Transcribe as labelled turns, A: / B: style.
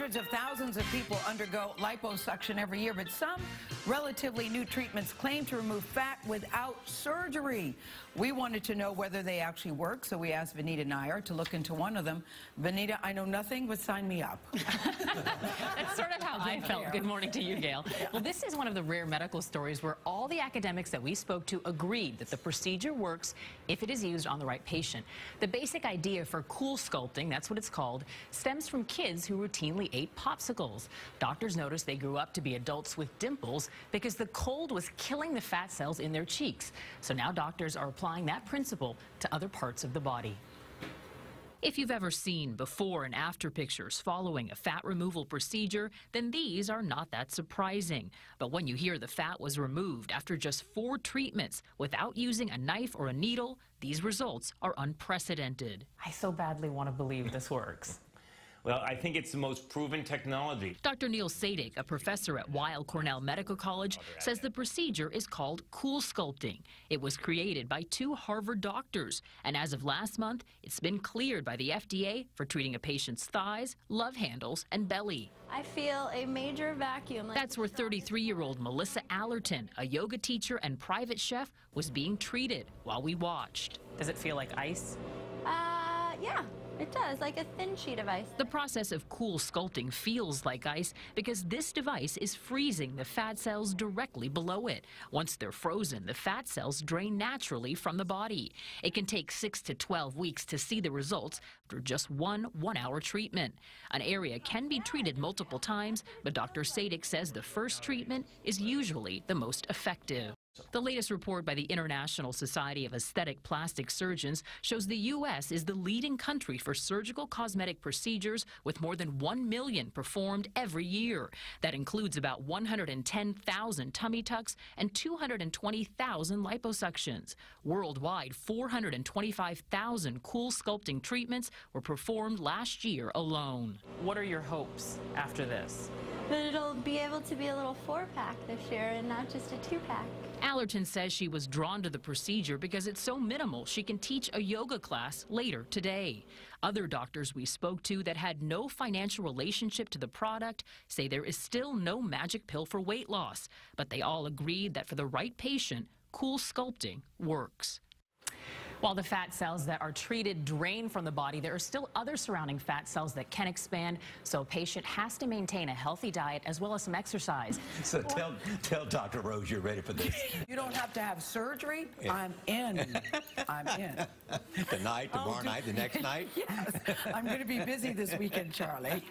A: Hundreds of thousands of people undergo liposuction every year, but some relatively new treatments claim to remove fat without surgery. We wanted to know whether they actually work, so we asked Vanita Nair to look into one of them. Vanita, I know nothing, but sign me up.
B: That's sort of how I felt. Good morning to you, Gail. Well, this is one of the rare medical stories where all the academics that we spoke to agreed that the procedure works if it is used on the right patient. The basic idea for Coolsculpting, that's what it's called, stems from kids who routinely ate popsicles. Doctors noticed they grew up to be adults with dimples because the cold was killing the fat cells in their cheeks. So now doctors are applying that principle to other parts of the body. If you've ever seen before and after pictures following a fat removal procedure, then these are not that surprising. But when you hear the fat was removed after just 4 treatments without using a knife or a needle, these results are unprecedented. I so badly want to believe this works.
C: Well, I think it's the most proven technology.
B: Dr. Neil Sadik, a professor at Weill Cornell Medical College, says the procedure is called Coolsculpting. It was created by 2 Harvard doctors, and as of last month, it's been cleared by the FDA for treating a patient's thighs, love handles, and belly.
D: I feel a major vacuum.
B: That's where 33-year-old Melissa Allerton, a yoga teacher and private chef, was being treated while we watched. Does it feel like ice?
D: Yeah. It does, like a thin sheet of ice.
B: The process of Coolsculpting feels like ice because this device is freezing the fat cells directly below it. Once they're frozen, the fat cells drain naturally from the body. It can take 6 to 12 weeks to see the results after just one 1-hour treatment. An area can be treated multiple times, but Dr. Sadik says the first treatment is usually the most effective. The latest report by the International Society of Aesthetic Plastic Surgeons shows the U.S. is the leading country for surgical cosmetic procedures with more than 1 million performed every year. That includes about 110,000 tummy tucks and 220,000 liposuctions. Worldwide, 425,000 Coolsculpting treatments were performed last year alone. What are your hopes after this?
D: But it'll be able to be a little 4-pack this year and not just a 2-pack.
B: Allerton says she was drawn to the procedure because it's so minimal she can teach a yoga class later today. Other doctors we spoke to that had no financial relationship to the product say there is still no magic pill for weight loss, but they all agreed that for the right patient, Coolsculpting works. While the fat cells that are treated drain from the body, there are still other surrounding fat cells that can expand, so a patient has to maintain a healthy diet as well as some exercise.
E: So tell Dr. Rose you're ready for this.
A: You don't have to have surgery. Yeah. I'm in. I'm in.
E: Tonight, tomorrow night, the next night?
A: Yes. I'm going to be busy this weekend, Charlie.